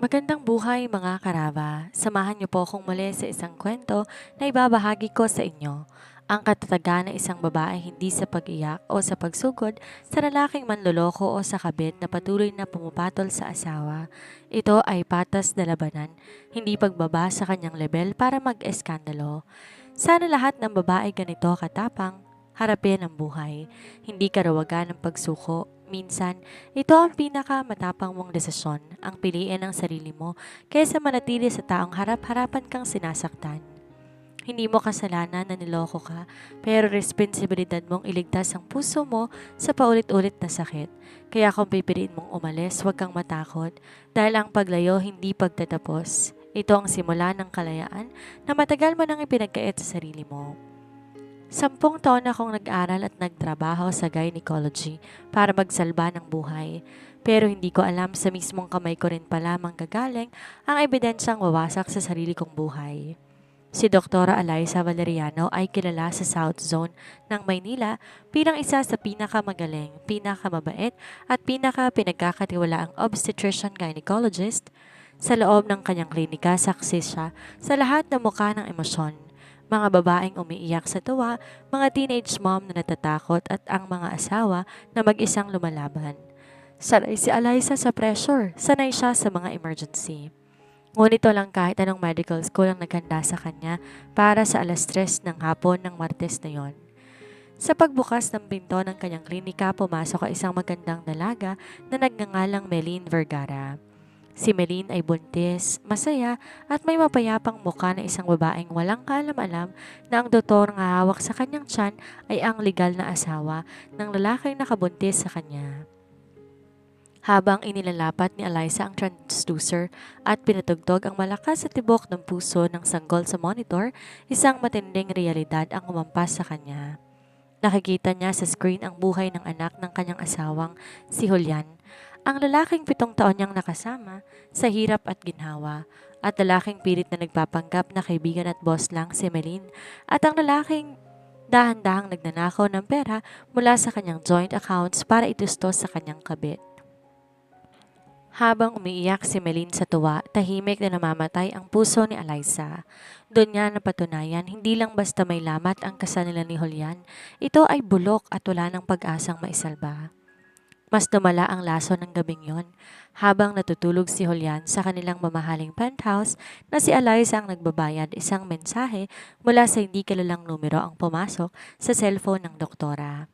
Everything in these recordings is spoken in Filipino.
Magandang buhay mga karaba. Samahan niyo po akong muli sa isang kwento na ibabahagi ko sa inyo. Ang katatagan ng isang babae hindi sa pag-iyak o sa pagsugod sa lalaking manloloko o sa kabit na patuloy na pumupatol sa asawa. Ito ay patas na labanan, hindi pagbaba sa kanyang level para mag-eskandalo. Sana lahat ng babae ganito katapang, harapin ang buhay, hindi karawagan ng pagsuko. Minsan, ito ang pinakamatapang mong desisyon, ang piliin ang sarili mo kaysa manatili sa taong harap-harapan kang sinasaktan. Hindi mo kasalanan na niloko ka, pero responsibilidad mong iligtas ang puso mo sa paulit-ulit na sakit. Kaya kung pipiliin mong umalis, huwag kang matakot dahil ang paglayo hindi pagtatapos. Ito ang simula ng kalayaan na matagal mo nang ipinagkait sa sarili mo. 10 taon akong nag-aral at nagtrabaho sa gynecology para magsalba ng buhay. Pero hindi ko alam sa mismong kamay ko rin pala manggagaling ang ebidensyang wawasak sa sarili kong buhay. Si Dr. Eliza Valeriano ay kilala sa South Zone ng Maynila bilang isa sa pinakamagaling, pinakamabait at pinaka-pinagkakatiwalaang obstetrician gynecologist. Sa loob ng kanyang klinika, saksi siya sa lahat ng mukha ng emosyon. Mga babaeng umiiyak sa tuwa, mga teenage mom na natatakot at ang mga asawa na mag-isang lumalaban. Sanay si Eliza sa pressure, sanay siya sa mga emergency. Ngunit walang kahit anong medical school ang naghanda sa kanya para sa 3:00 ng hapon ng Martes na yon. Sa pagbukas ng pinto ng kanyang klinika, pumasok ang isang magandang dalaga na nagngangalang Meline Vergara. Si Meline ay buntis, masaya at may mapayapang mukha na isang babaeng walang kaalam-alam na ang doktor nga hawak sa kanyang tiyan ay ang legal na asawa ng lalaking nakabuntis sa kanya. Habang inilalapat ni Eliza ang transducer at pinatugtog ang malakas sa tibok ng puso ng sanggol sa monitor, isang matinding realidad ang umampas sa kanya. Nakikita niya sa screen ang buhay ng anak ng kanyang asawang si Julian, ang lalaking 7 taon niyang nakasama sa hirap at ginhawa, at lalaking pilit na nagpapanggap na kaibigan at boss lang si Meline, at ang lalaking dahan-dahang nagnanakaw ng pera mula sa kanyang joint accounts para itusto sa kanyang kabit. Habang umiiyak si Meline sa tuwa, tahimik na namamatay ang puso ni Eliza. Doon niya napatunayan hindi lang basta may lamat ang kasal nila ni Julian, ito ay bulok at wala ng pag-asang maisalba. Mas lumala ang laso ng gabing yon. Habang natutulog si Julian sa kanilang mamahaling penthouse na si Eliza ang nagbabayad, isang mensahe mula sa hindi kilalang numero ang pumasok sa cellphone ng doktora.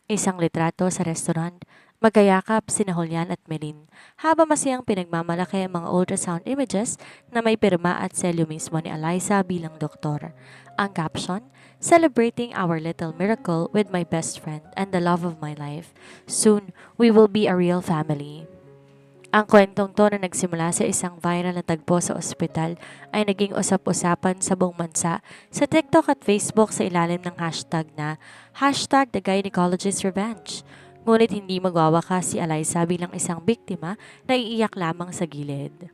Isang litrato sa restaurant, magkayakap sina Julian at Melin, habang masayang pinagmamalaki ang mga ultrasound images na may pirma at selyo mismo ni Eliza bilang doktor. Ang caption, "Celebrating our little miracle with my best friend and the love of my life. Soon, we will be a real family." Ang kwentong to na nagsimula sa isang viral na tagpo sa ospital ay naging usap-usapan sa buong bansa sa TikTok at Facebook sa ilalim ng hashtag na #The Gynecologist Revenge. Ngunit hindi magwawakas si Eliza bilang isang biktima na iiyak lamang sa gilid.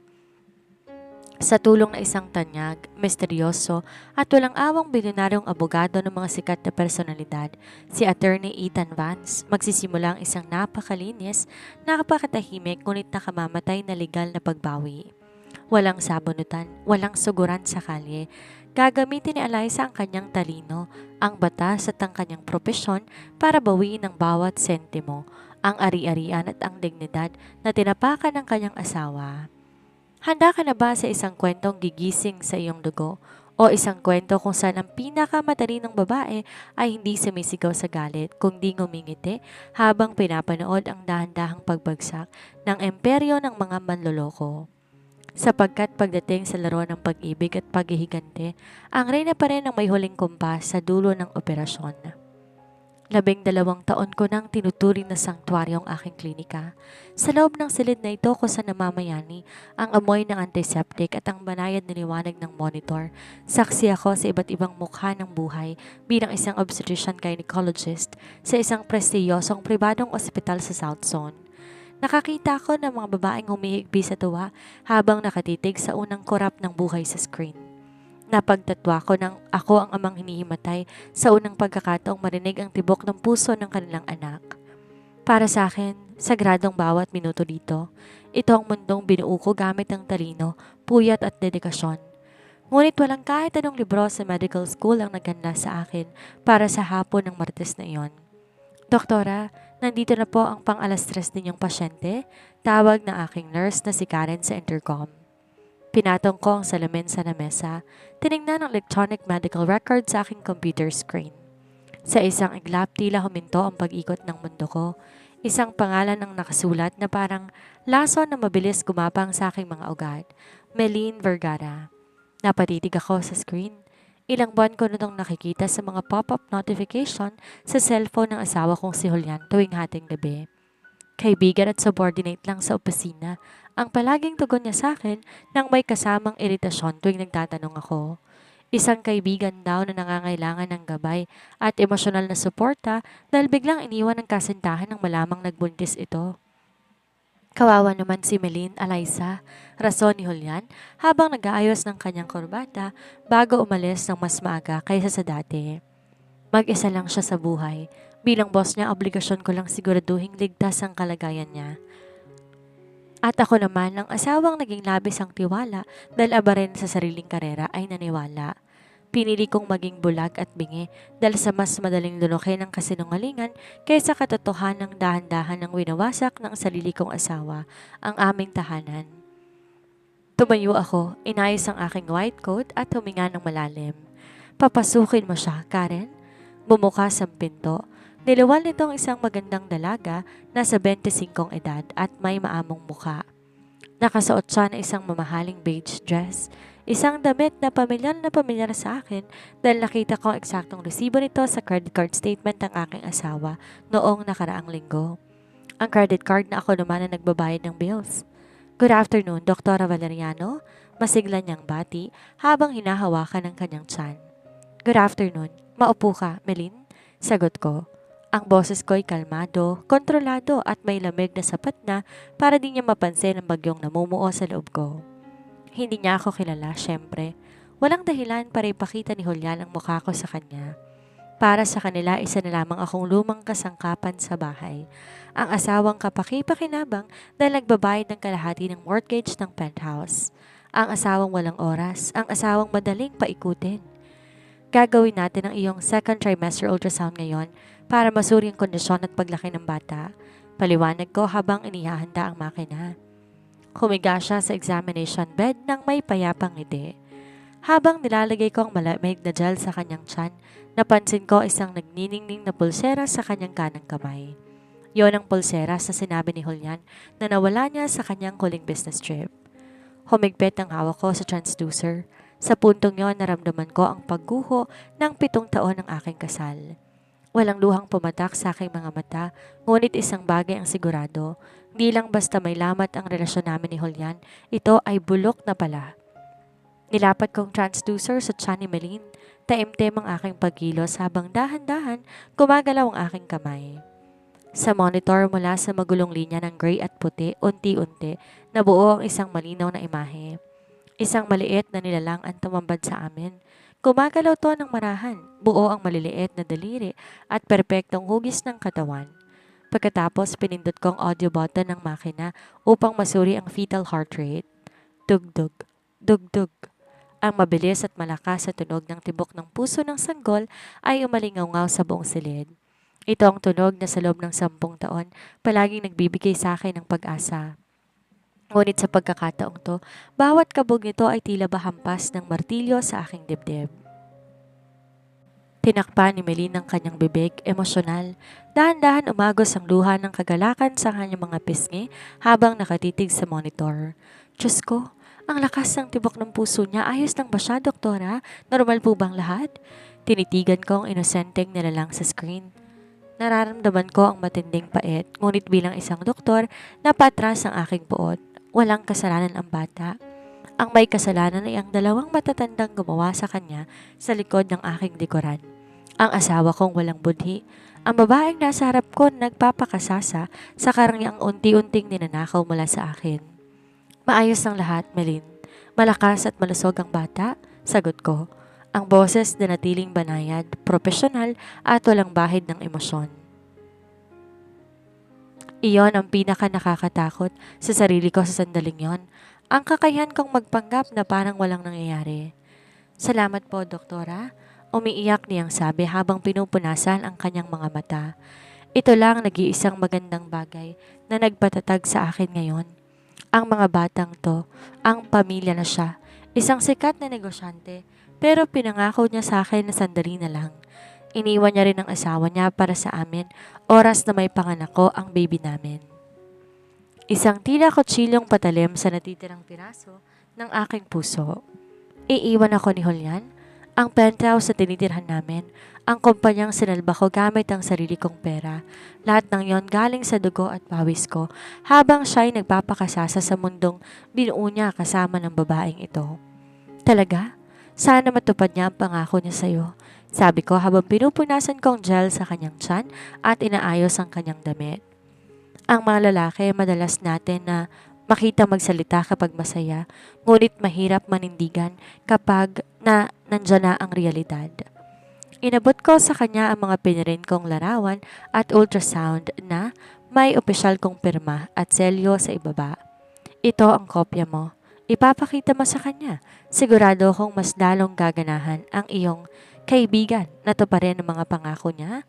Sa tulong ng isang tanyag, misteryoso at walang awang bilyonaryong abogado ng mga sikat na personalidad, si Attorney Ethan Vance, magsisimula ang isang napakalinis, nakapakatahimik ngunit nakamamatay na legal na pagbawi. Walang sabunutan, walang suguran sa kalye. Gagamitin ni Eliza ang kanyang talino, ang batas at ang kanyang propesyon para bawiin ang bawat sentimo, ang ari-arian at ang dignidad na tinapakan ng kanyang asawa. Handa ka na ba sa isang kwentong gigising sa iyong dugo? O isang kwento kung saan ang pinakamatalinong babae ay hindi sumisigaw sa galit kundi ngumingiti habang pinapanood ang dahan-dahang pagbagsak ng imperyo ng mga manloloko. Sapagkat pagdating sa laro ng pag-ibig at paghihigante, ang reyna pa rin ang may huling kumpas sa dulo ng operasyon. 12 taon ko nang tinuturing na sanktuaryo ang aking klinika. Sa loob ng silid na ito ko sa namamayani ang amoy ng antiseptic at ang banayad na liwanag ng monitor. Saksi ako sa iba't ibang mukha ng buhay bilang isang obstetrician gynecologist sa isang prestiyosong pribadong ospital sa South Zone. Nakakita ako ng mga babaeng humihigbi sa tuwa habang nakatitig sa unang korap ng buhay sa screen. Napagtatwa ko nang ako ang amang hinihimatay sa unang pagkakataong marinig ang tibok ng puso ng kanilang anak. Para sa akin, sagradong bawat minuto dito. Ito ang mundong binuo ko gamit ang talino, puyat at dedikasyon. Ngunit walang kahit anong libro sa medical school ang naganda sa akin para sa hapon ng Martes na iyon. Doktora, nandito na po ang pang-alas 3 ninyong pasyente, tawag ng aking nurse na si Karen sa intercom. Pinatong ko ang salamin sa lamesa, tinignan ang electronic medical record sa aking computer screen. Sa isang iglap, tila huminto ang pag-ikot ng mundo ko. Isang pangalan ang nakasulat na parang lason na mabilis gumapang sa aking mga ugat. Meline Vergara. Napatitig ako sa screen. Ilang buwan ko na itong nakikita sa mga pop-up notification sa cellphone ng asawa kong si Julian tuwing hating gabi. Kaibigan at subordinate lang sa opisina ang palaging tugon niya sa akin nang may kasamang iritasyon tuwing nagtatanong ako. Isang kaibigan daw na nangangailangan ng gabay at emosyonal na suporta dahil biglang iniwan ng kasintahan ng malamang nagbuntis ito. Kawawa naman si Meline Alaysa, rason ni Julian habang nag-aayos ng kanyang kurbata bago umalis ng mas maaga kaysa sa dati. Mag-isa lang siya sa buhay. Bilang boss niya, obligasyon ko lang siguraduhing ligtas ang kalagayan niya. At ako naman, ang asawang naging labis ang tiwala dahil aba rin sa sariling karera ay naniwala. Pinili kong maging bulag at bingi dahil sa mas madaling lunukin ng kasinungalingan kaysa katotohanan ng dahan-dahan ng winawasak ng sarili kong asawa, ang aming tahanan. Tumayo ako, inayos ang aking white coat at huminga ng malalim. Papasukin mo siya, Karen? Bumukas ang pinto. Niliwal nitong isang magandang dalaga na sa 25 edad at may maamong muka. Nakasuot siya ng isang mamahaling beige dress, isang damit na pamilyar sa akin dahil nakita ko ang eksaktong resibo nito sa credit card statement ng aking asawa noong nakaraang linggo. Ang credit card na ako naman na nagbabayad ng bills. Good afternoon, Dr. Valeriano, masigla niyang bati habang hinahawakan ng kanyang tiyan. Good afternoon, maupo ka, Meline, sagot ko. Ang boses ko'y kalmado, kontrolado at may lamig na sapat na para di niya mapansin ang bagyong namumuo sa loob ko. Hindi niya ako kilala, syempre. Walang dahilan para ipakita ni Julian ang mukha ko sa kanya. Para sa kanila, isa na lamang akong lumang kasangkapan sa bahay. Ang asawang kapaki-pakinabang dahil nagbabayad ng kalahati ng mortgage ng penthouse. Ang asawang walang oras, ang asawang madaling paikutin. Gagawin natin ang iyong second trimester ultrasound ngayon para masuri ang kondisyon at paglaki ng bata. Paliwanag ko habang inihahanda ang makina. Humiga siya sa examination bed ng may payapang ngiti. Habang nilalagay ko ang malamig na gel sa kanyang tiyan, napansin ko isang nagniningning na pulsera sa kanyang kanang kamay. Yon ang pulsera sa sinabi ni Julian na nawala niya sa kanyang huling business trip. Humigpit ang hawak ko sa transducer. Sa puntong yon, naramdaman ko ang pagguho ng 7 taon ng aking kasal. Walang luhang pumatak sa aking mga mata, ngunit isang bagay ang sigurado. Di lang basta may lamat ang relasyon namin ni Julian, ito ay bulok na pala. Nilapat kong transducer sa tiyan ni Meline. Taimtim ang aking pagkilos habang dahan-dahan gumagalaw ang aking kamay. Sa monitor mula sa magulong linya ng gray at puti, unti-unti, nabuo ang isang malinaw na imahe. Isang maliit na nilalang ang tumambad sa amin. Gumagalaw to ng marahan, buo ang maliliit na daliri at perpektong hugis ng katawan. Pagkatapos pinindot kong audio button ng makina upang masuri ang fetal heart rate. Dugdug, dugdug. Ang mabilis at malakas sa tunog ng tibok ng puso ng sanggol ay umalingaw sa buong silid. Ito ang tunog na sa loob ng 10 taon palaging nagbibigay sa akin ng pag-asa. Ngunit sa pagkakataong to, bawat kabog nito ay tila ba hampas ng martilyo sa aking dibdib. Tinakpan ni Meline ang kanyang bibig, emosyonal. Dahan-dahan umagos ang luha ng kagalakan sa kanyang mga pisngi habang nakatitig sa monitor. Diyos ko, ang lakas ng tibok ng puso niya. Ayos lang ba siya, doktora? Normal po bang lahat? Tinitigan ko ang inosenteng nilalang sa screen. Nararamdaman ko ang matinding pait, ngunit bilang isang doktor, napatras ang aking puot. Walang kasalanan ang bata. Ang may kasalanan ay ang 2 matatandang gumawa sa kanya sa likod ng aking likuran. Ang asawa kong walang budhi. Ang babaeng nasa harap ko nagpapakasasa sa karangyang unti-unting ninanakaw mula sa akin. Maayos ang lahat, Meline. Malakas at malusog ang bata, sagot ko. Ang boses na natiling banayad, propesyonal at walang bahid ng emosyon. Iyon ang pinaka nakakatakot sa sarili ko sa sandaling yon. Ang kakayahan kong magpanggap na parang walang nangyayari. Salamat po, doktora. Umiiyak niyang sabi habang pinupunasan ang kanyang mga mata. Ito lang nag-iisang magandang bagay na nagpatatag sa akin ngayon. Ang mga batang to, ang pamilya na siya, isang sikat na negosyante, pero pinangako niya sa akin na sandali na lang. Iniwan niya rin ang asawa niya para sa amin, oras na may panganak ko ang baby namin. Isang tila kutsilyong patalim sa natitirang piraso ng aking puso. Iiwan ako ni Julian, ang penthouse sa tinitirhan namin, ang kumpanyang sinalba ko gamit ang sarili kong pera. Lahat ng yon galing sa dugo at pawis ko habang siya'y nagpapakasasa sa mundong binuo niya kasama ng babaeng ito. Talaga? Sana matupad niya ang pangako niya sa'yo. Sabi ko habang pinupunasan kong gel sa kanyang tiyan at inaayos ang kanyang damit. Ang mga lalaki madalas natin na makita magsalita kapag masaya, ngunit mahirap manindigan kapag nandyan na ang realidad. Inabot ko sa kanya ang mga pinirin kong larawan at ultrasound na may opisyal kong pirma at selyo sa ibaba. Ito ang kopya mo. Ipapakita mo sa kanya. Sigurado kong mas lalong gaganahan ang iyong kaibigan na tuparin ang mga pangako niya.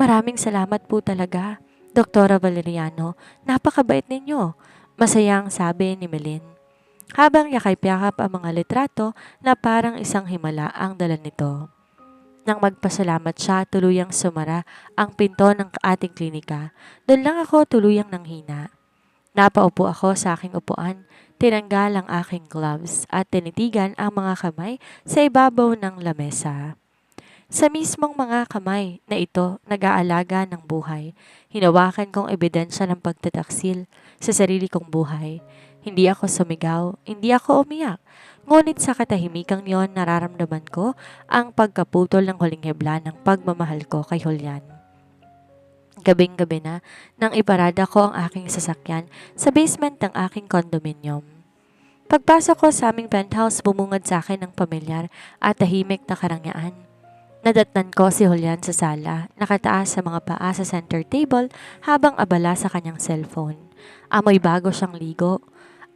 Maraming salamat po talaga, Doktora Valeriano. Napakabait ninyo. Masayang sabi ni Melin. Habang yakay-yakap ang mga litrato na parang isang himala ang dala nito. Nang magpasalamat siya, tuluyang sumara ang pinto ng ating klinika. Doon lang ako tuluyang nanghina. Napaupo ako sa aking upuan, tinanggal ang aking gloves at tinitigan ang mga kamay sa ibabaw ng lamesa. Sa mismong mga kamay na ito, nag-aalaga ng buhay. Hinawakan kong ebidensya ng pagtataksil sa sarili kong buhay. Hindi ako sumigaw, hindi ako umiyak. Ngunit sa katahimikang niyon, nararamdaman ko ang pagkaputol ng huling hebla ng pagmamahal ko kay Julian. Gabing-gabi na nang iparada ko ang aking sasakyan sa basement ng aking condominium. Pagpasok ko sa aming penthouse, bumungad sa akin ng pamilyar at tahimik na karangyaan. Nadatnan ko si Julian sa sala, nakataas sa mga paa sa center table habang abala sa kanyang cellphone. Amoy bago siyang ligo.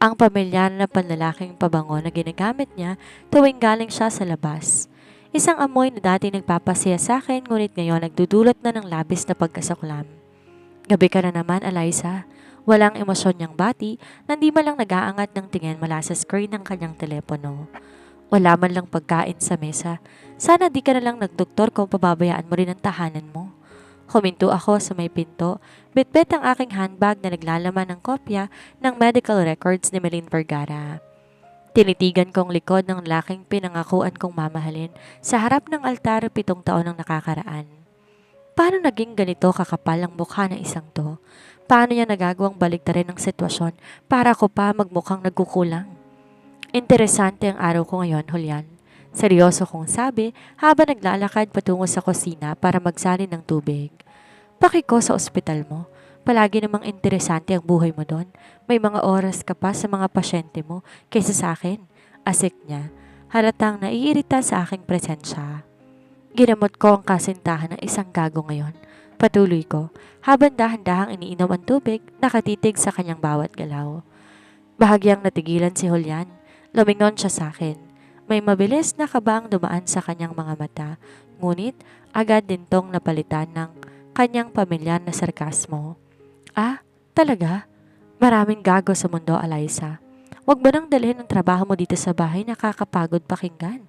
Ang pamilyar na panlalaking pabango na ginagamit niya tuwing galing siya sa labas. Isang amoy na dati nagpapasaya sa akin ngunit ngayon nagdudulot na ng labis na pagkasuklam. Gabi ka na naman, Eliza. Walang emosyon niyang bati, nandi man lang nag-aangat ng tingin mula sa screen ng kanyang telepono. Wala man lang pagkain sa mesa. Sana di ka na lang nagdoktor kung pababayaan mo rin ang tahanan mo. Huminto ako sa may pinto, bitbit ang aking handbag na naglalaman ng kopya ng medical records ni Melin Vergara. Tinitigan kong likod ng laking pinangakuan kong mamahalin sa harap ng altar 7 taon ang nakakaraan. Paano naging ganito kakapal ang mukha ng isang to? Paano niya nagagawang baliktarin ang sitwasyon para ko pa magmukhang nagkukulang? Interesante ang araw ko ngayon, Julian. Seryoso kong sabi habang naglalakad patungo sa kusina para magsalin ng tubig. Pakiko sa ospital mo. Palagi namang interesante ang buhay mo doon. May mga oras ka pa sa mga pasyente mo kaysa sa akin. Asik niya. Halatang naiirita sa aking presensya. Ginamot ko ang kasintahan ng isang gago ngayon. Patuloy ko, habang dahan-dahang iniinom ang tubig, nakatitig sa kanyang bawat galaw. Bahagyang natigilan si Julian. Lumingon siya sa akin. May mabilis na kabang dumaan sa kanyang mga mata, ngunit agad din tong napalitan ng kanyang pamilyar na sarkasmo. Ah, talaga? Maraming gago sa mundo, Eliza. Huwag ba nang dalhin ang trabaho mo dito sa bahay, nakakapagod pakinggan?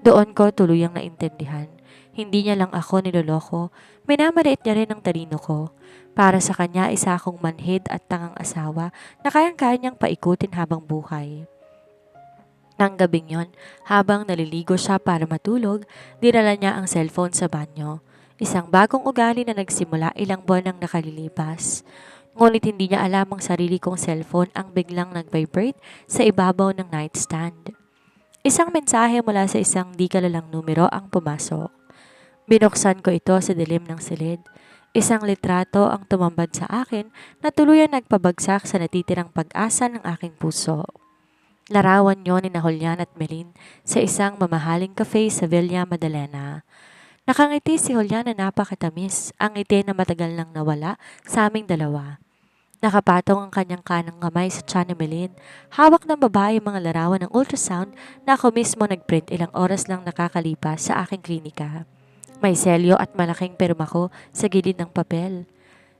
Doon ko tuluyang naintindihan. Hindi niya lang ako niloloko, minamaliit niya rin ang talino ko. Para sa kanya, isa akong manhid at tangang asawa na kayang-kaya niyang paikutin habang buhay. Nang gabing yon, habang naliligo siya para matulog, dinala niya ang cellphone sa banyo. Isang bagong ugali na nagsimula ilang buwan nang nakalilipas. Ngunit hindi niya alam ang sarili kong cellphone ang biglang nag-vibrate sa ibabaw ng nightstand. Isang mensahe mula sa isang di kalalang numero ang pumasok. Binuksan ko ito sa dilim ng silid. Isang litrato ang tumambad sa akin na tuluyan nagpabagsak sa natitirang pag-asa ng aking puso. Larawan niyo ni Julian at Melin sa isang mamahaling cafe sa Villa Madalena. Nakangiti si Julian na napakatamis, ang ngiti na matagal nang nawala sa aming dalawa. Nakapatong ang kanyang kanang kamay sa tiyan ni Melin. Hawak ng babae ang mga larawan ng ultrasound na ako mismo nagprint ilang oras lang nakakalipas sa aking klinika. May selyo at malaking pirma ko sa gilid ng papel.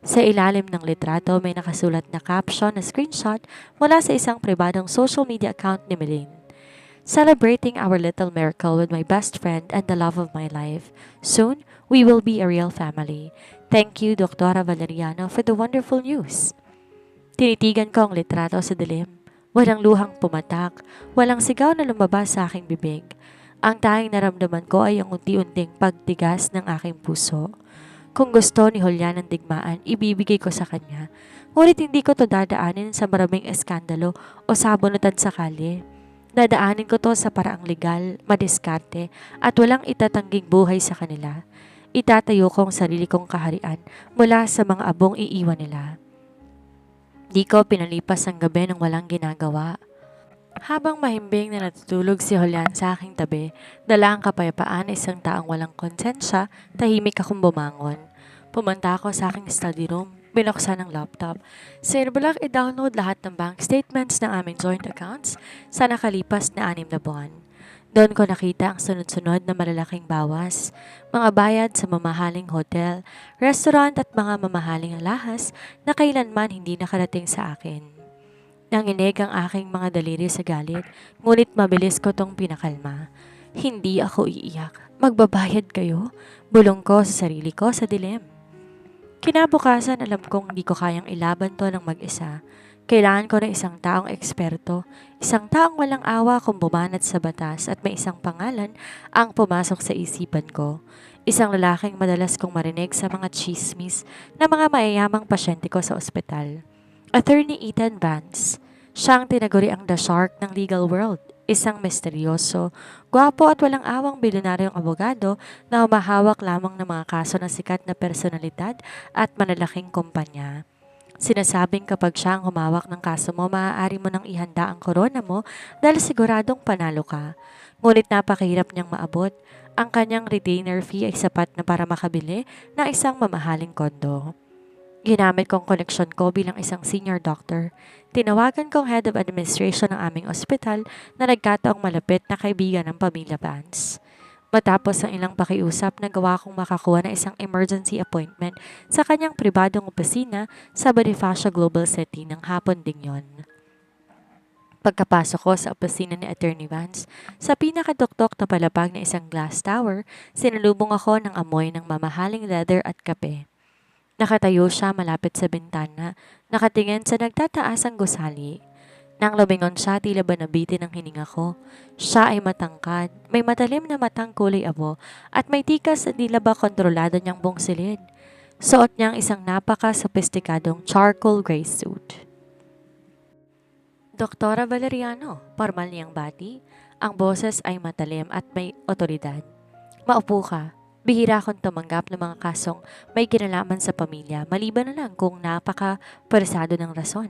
Sa ilalim ng litrato may nakasulat na caption na screenshot mula sa isang pribadong social media account ni Melin. Celebrating our little miracle with my best friend and the love of my life. Soon, we will be a real family. Thank you, Dr. Valeriano, for the wonderful news. Tinitigan ko ang litrato sa dilim. Walang luhang pumatak, walang sigaw na lumabas sa aking bibig. Ang tanging naramdaman ko ay ang unti-unting pagtigas ng aking puso. Kung gusto ni Julian ng digmaan, ibibigay ko sa kanya. Ngunit hindi ko to dadaanin sa maraming eskandalo o sabunutan sa kalye. Dadaanin ko to sa paraang legal, madiskarte, at walang itatangging buhay sa kanila. Itatayo ko ang sarili kong kaharian mula sa mga abong iiwan nila. Di ko pinalipas ang gabi ng walang ginagawa. Habang mahimbing na natutulog si Julian sa aking tabi, dala ang kapayapaan na isang taong walang konsensya, tahimik akong bumangon. Pumunta ako sa aking study room, binuksan ang laptop. Sinubulang i-download lahat ng bank statements ng aming joint accounts sa nakalipas na 6 na buwan. Doon ko nakita ang sunod-sunod na malalaking bawas, mga bayad sa mamahaling hotel, restaurant at mga mamahaling alahas na kailanman hindi nakarating sa akin. Nanginig ang aking mga daliri sa galit, ngunit mabilis ko tong pinakalma. Hindi ako iiyak. Magbabayad kayo? Bulong ko sa sarili ko sa dilim. Kinabukasan alam kong hindi ko kayang ilaban to ng mag-isa. Kailangan ko ng isang taong eksperto, isang taong walang awa kung bumanat sa batas at may isang pangalan ang pumasok sa isipan ko. Isang lalaking madalas kong marinig sa mga chismis na mga mayayamang pasyente ko sa ospital. Attorney Ethan Vance. Siyang tinaguri ang The Shark ng legal world. Isang misteryoso, gwapo at walang awang bilyonaryong abogado na humahawak lamang ng mga kaso ng sikat na personalidad at malalaking kumpanya. Sinasabing kapag siya ang humawak ng kaso mo, maaari mo nang ihanda ang korona mo dahil siguradong panalo ka. Ngunit napakahirap niyang maabot. Ang kanyang retainer fee ay sapat na para makabili ng isang mamahaling kondo. Ginamit kong koneksyon ko bilang isang senior doctor. Tinawagan kong head of administration ng aming ospital na nagkataong malapit na kaibigan ng pamilya Vance. Matapos ang ilang pakiusap, nagawa kong makakuha ng isang emergency appointment sa kanyang pribadong opisina sa Bonifacio Global City ng hapon ding yon. Pagkapasok ko sa opisina ni Attorney Vance, sa pinakaduktok na palapag na isang glass tower, sinalubong ako ng amoy ng mamahaling leather at kape. Nakatayo siya malapit sa bintana, nakatingin sa nagtataasang gusali. Nang lumingon siya, tila ba nabitin ang hininga ko. Siya ay matangkad, may matalim na matang kulay abo at may tikas at tila ba kontrolado niyang buong silid. Suot niyang isang napaka-sophisticadong charcoal gray suit. Doktora Valeriano, formal niyang bati. Ang boses ay matalim at may otoridad. Maupo ka. Bihira akong tumanggap ng mga kasong may kinalaman sa pamilya, maliban na lang kung napaka-persado ng rason.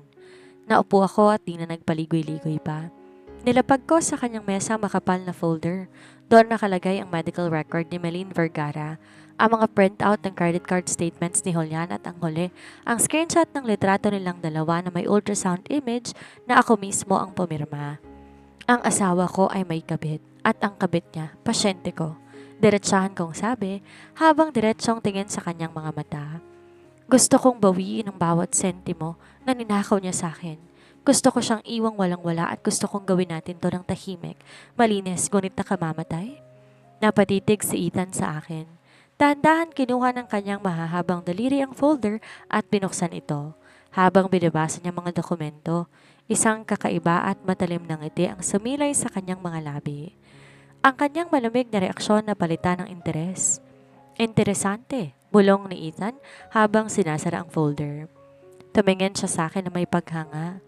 Naupo ako at di na nagpaligoy-ligoy pa. Nilapag ko sa kanyang mesa makapal na folder. Doon nakalagay ang medical record ni Melin Vergara, ang mga printout ng credit card statements ni Julian at ang huli, ang screenshot ng litrato nilang dalawa na may ultrasound image na ako mismo ang pumirma. Ang asawa ko ay may kabit at ang kabit niya, pasyente ko. Diretsahan kong sabi habang diretsong tingin sa kanyang mga mata. Gusto kong bawiin ang bawat sentimo na ninakaw niya sa akin. Gusto ko siyang iwang walang-wala at gusto kong gawin natin to ng tahimik, malinis ngunit nakamamatay. Napatitig si Ethan sa akin. Dahan-dahan kinuha ng kanyang mahahabang daliri ang folder at binuksan ito. Habang binabasa niya mga dokumento, isang kakaiba at matalim na ngiti ang sumilay sa kanyang mga labi. Ang kanyang malamig na reaksyon na palitan ng interes. Interesante, bulong ni Ethan habang sinasara ang folder. Tumingin siya sa akin na may paghanga.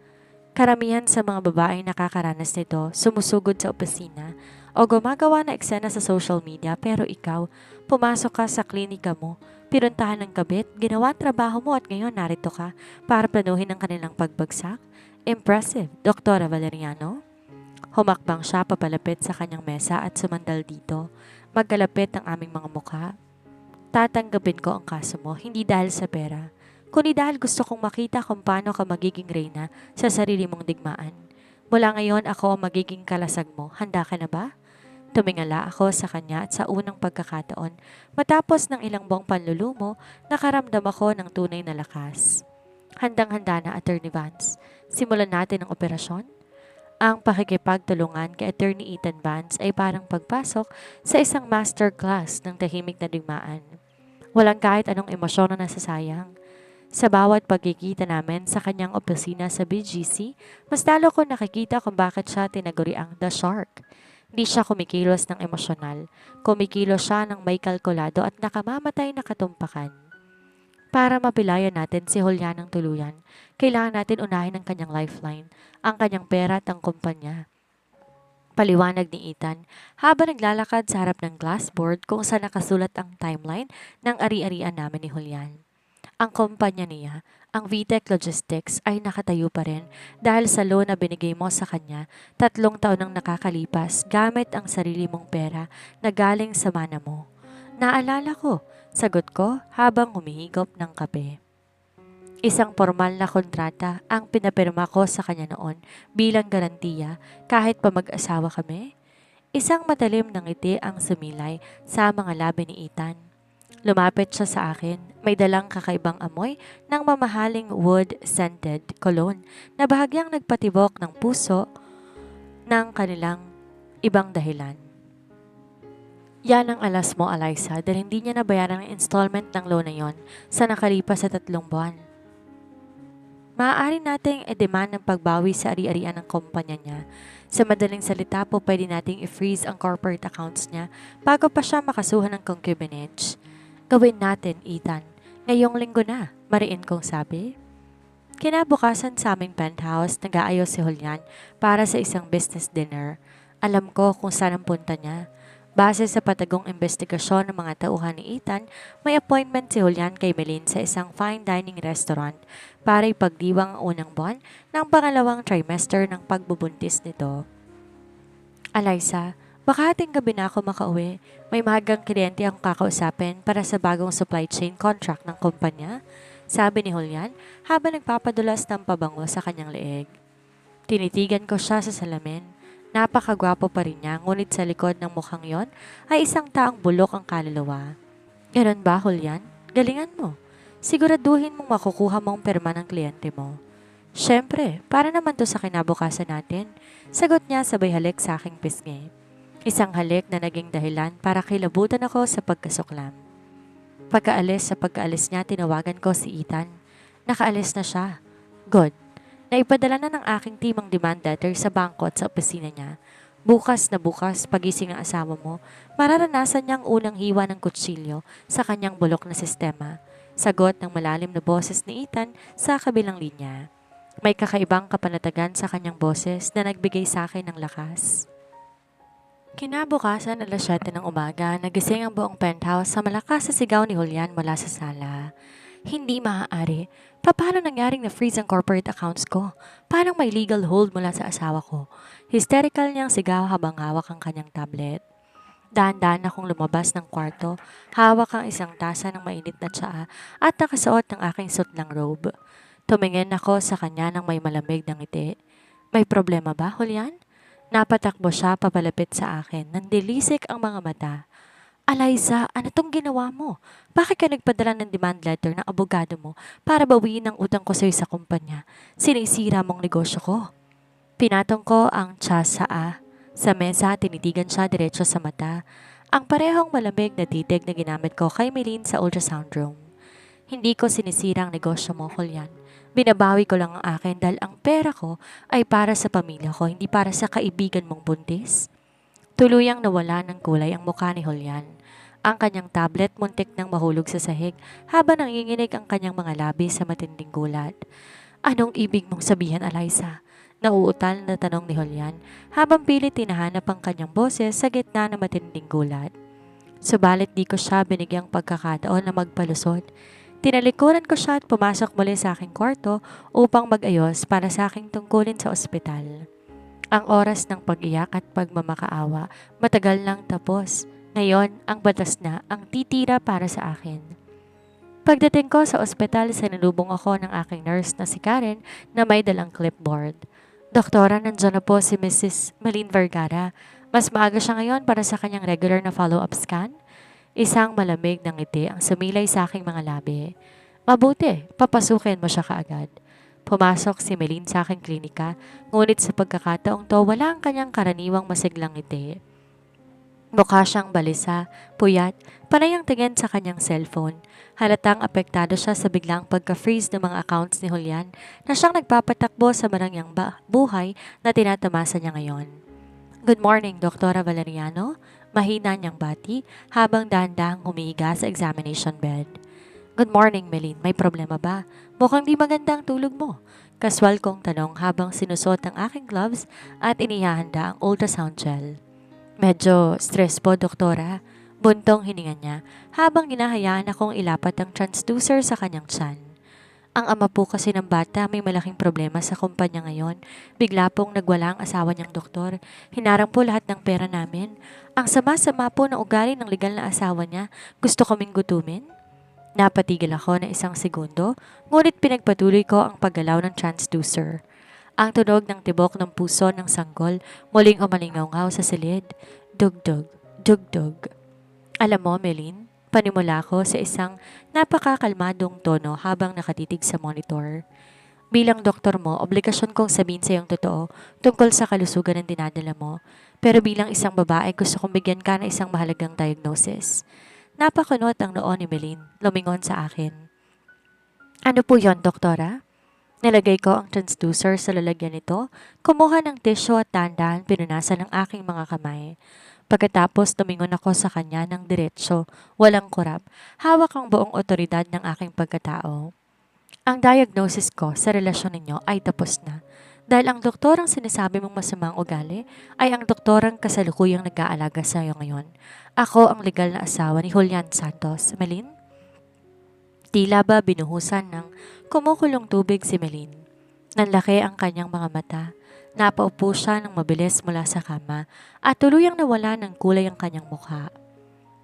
Karamihan sa mga babaeng nakakaranas nito sumusugod sa opisina o gumagawa na eksena sa social media, pero ikaw, pumasok ka sa klinika mo, pinuntahan ng kabit, ginawa ang trabaho mo at ngayon narito ka para planuhin ang kanilang pagbagsak? Impressive, Dr. Valeriano. Humakbang siya papalapit sa kanyang mesa at sumandal dito. Magkalapit ang aming mga mukha. Tatanggapin ko ang kaso mo, hindi dahil sa pera, kundi dahil gusto kong makita kung paano ka magiging reyna sa sarili mong digmaan. Mula ngayon ako ang magiging kalasag mo. Handa ka na ba? Tumingala ako sa kanya at sa unang pagkakataon, matapos ng ilang buwang panlulumo, nakaramdam ako ng tunay na lakas. Handang-handa na, Attorney Vance. Simulan natin ang operasyon? Ang pakikipagtulungan kay Attorney Ethan Vance ay parang pagpasok sa isang masterclass ng tahimik na digmaan. Walang kahit anong emosyon na nasasayang. Sa bawat pagkikita namin sa kanyang opisina sa BGC, mas lalo ko nakikita kung bakit siya tinaguri ang The Shark. Hindi siya kumikilos ng emosyonal. Kumikilos siya ng may kalkulado at nakamamatay na katumpakan. Para mapilayan natin si Julian ng tuluyan, kailangan natin unahin ang kanyang lifeline, ang kanyang pera at ang kumpanya. Paliwanag ni Ethan habang naglalakad sa harap ng glassboard kung saan nakasulat ang timeline ng ari-arian namin ni Julian. Ang kumpanya niya, ang VTech Logistics, ay nakatayo pa rin dahil sa loan na binigay mo sa kanya 3 taon nang nakakalipas gamit ang sarili mong pera na galing sa mana mo. Naalala ko, sagot ko habang humihigop ng kape. Isang formal na kontrata ang pinapirma ko sa kanya noon bilang garantiya kahit pa mag-asawa kami. Isang matalim na ngiti ang sumilay sa mga labi ni Ethan. Lumapit siya sa akin, may dalang kakaibang amoy ng mamahaling wood-scented cologne na bahagyang nagpatibok ng puso ng kanilang ibang dahilan. Yan ang alas mo, Eliza, dahil hindi niya nabayaran ang installment ng loan na yon sa nakalipas sa 3 buwan. Maaari nating i-demand ng pagbawi sa ari-arian ng kumpanya niya. Sa madaling salita po, pwede nating i-freeze ang corporate accounts niya bago pa siya makasuhan ng concubinage. Gawin natin, Ethan. Ngayong linggo na, mariin kong sabi. Kinabukasan sa aming penthouse, nag-aayos si Julian para sa isang business dinner. Alam ko kung saan ang punta niya. Base sa patagong investigasyon ng mga tauhan ni Ethan, may appointment si Julian kay Melin sa isang fine dining restaurant para ipagdiwang ang unang buwan ng pangalawang trimester ng pagbubuntis nito. Eliza, baka ating gabi na ako makauwi. May mahagang kliyente akong kakausapin para sa bagong supply chain contract ng kumpanya, sabi ni Julian habang nagpapadulas ng pabango sa kanyang leeg. Tinitigan ko siya sa salamin. Napakagwapo pa rin niya, ngunit sa likod ng mukhang yon ay isang taong bulok ang kaluluwa. Ganon ba, Julian? Galingan mo. Siguraduhin mong makukuha mong perma ng kliyente mo. Siyempre, para naman to sa kinabukasan natin, sagot niya sabay halik sa aking pisngi. Isang halik na naging dahilan para kilabutan ako sa pagkasuklam. Pagkaalis niya, tinawagan ko si Ethan. Nakaalis na siya. Good. Naipadala na ng aking team ang demand letter sa bangko at sa opisina niya. Bukas na bukas, pagising ng asawa mo, mararanasan niya ang unang hiwa ng kutsilyo sa kanyang bulok na sistema. Sagot ng malalim na boses ni Ethan sa kabilang linya. May kakaibang kapanatagan sa kanyang boses na nagbigay sa akin ng lakas. Kinabukasan 7:00 ng umaga, nagising ang buong penthouse sa malakas na sigaw ni Julian mula sa sala. Hindi maaari. Paano nangyaring na-freeze ang corporate accounts ko? Parang may legal hold mula sa asawa ko. Hysterical niyang sigaw habang hawak ang kanyang tablet. Dahan-dahan akong lumabas ng kwarto, hawak ang isang tasa ng mainit na tsaa at nakasuot ng aking sutlang robe. Tumingin ako sa kanya ng may malamig na ngiti. May problema ba, Julian? Napatakbo siya papalapit sa akin. Nandilisik ang mga mata. Eliza, ano tong ginawa mo? Bakit ka nagpadala ng demand letter ng abogado mo para bawiin ang utang ko sa'yo sa kumpanya? Sinisira mong negosyo ko. Pinatong ko ang tsaa sa mesa, tinitigan siya diretso sa mata. Ang parehong malamig na titig na ginamit ko kay Melin sa ultrasound room. Hindi ko sinisira ang negosyo mo, Julian. Binabawi ko lang ang akin dahil ang pera ko ay para sa pamilya ko, hindi para sa kaibigan mong buntis. Tuluyang nawala ng kulay ang mukha ni Julian. Ang kanyang tablet muntik nang mahulog sa sahig habang nanginginig ang kanyang mga labi sa matinding gulat. Anong ibig mong sabihin, Eliza? Nauutal na tanong ni Julian habang pilit tinahanap ang kanyang boses sa gitna ng matinding gulat. Subalit di ko siya binigyang pagkakataon na magpalusot. Tinalikuran ko siya at pumasok muli sa aking kwarto upang mag-ayos para sa aking tungkulin sa ospital. Ang oras ng pag-iyak at pagmamakaawa matagal nang tapos. Ngayon, ang batas na ang titira para sa akin. Pagdating ko sa ospital, sinalubong ako ng aking nurse na si Karen na may dalang clipboard. Doktora, nandiyan na po si Mrs. Malin Vergara. Mas maaga siya ngayon para sa kanyang regular na follow-up scan. Isang malamig na ngiti ang sumilay sa aking mga labi. Mabuti, papasukin mo siya kaagad. Pumasok si Melin sa aking klinika, ngunit sa pagkakataong to wala ang kanyang karaniwang masiglang ngiti. Mukha siyang balisa, puyat, panay ang tingin sa kanyang cellphone. Halatang apektado siya sa biglang pagka-freeze ng mga accounts ni Julian na siyang nagpapatakbo sa marangyang buhay na tinatamasa niya ngayon. Good morning, Doktora Valeriano. Mahina niyang bati habang dahan-dahang humihiga sa examination bed. Good morning, Melin. May problema ba? Mukhang di maganda ang tulog mo. Kaswal kong tanong habang sinusot ang aking gloves at inihahanda ang ultrasound gel. Medyo stress po, doktora. Buntong hininga niya habang hinahayaan akong ilapat ang transducer sa kanyang tiyan. Ang ama po kasi ng bata may malaking problema sa kumpanya ngayon. Bigla pong nagwala ang asawa niyang doktor. Hinarang po lahat ng pera namin. Ang sama-sama po ng ugali ng legal na asawa niya. Gusto kaming gutumin. Napatigil ako na isang segundo, ngunit pinagpatuloy ko ang paggalaw ng transducer. Ang tunog ng tibok ng puso ng sanggol muling umalingaw sa silid. Dugdug, dugdug. Alam mo, Melin, panimula ko sa isang napakakalmadong tono habang nakatitig sa monitor. Bilang doktor mo, obligasyon kong sabihin sa iyong totoo tungkol sa kalusugan ng dinadala mo. Pero bilang isang babae, gusto kong bigyan ka ng isang mahalagang diagnosis. Napakunot ang noo ni Melin, lumingon sa akin. Ano po yon, doktora? Nilagay ko ang transducer sa lalagyan nito, kumuha ng tissue at dahan-dahan pinunasan ng aking mga kamay. Pagkatapos tumingon ako sa kanya ng diretsyo, walang kurap, hawak ang buong otoridad ng aking pagkatao. Ang diagnosis ko sa relasyon ninyo ay tapos na. Dahil ang doktorang sinasabi mong masamang ugali ay ang doktorang kasalukuyang nag-aalaga sa iyo ngayon. Ako ang legal na asawa ni Julian Santos. Melin? Tila ba binuhusan ng kumukulong tubig si Melin. Nanlaki ang kanyang mga mata. Napaupo siya ng mabilis mula sa kama at tuluyang nawala ng kulay ang kanyang mukha.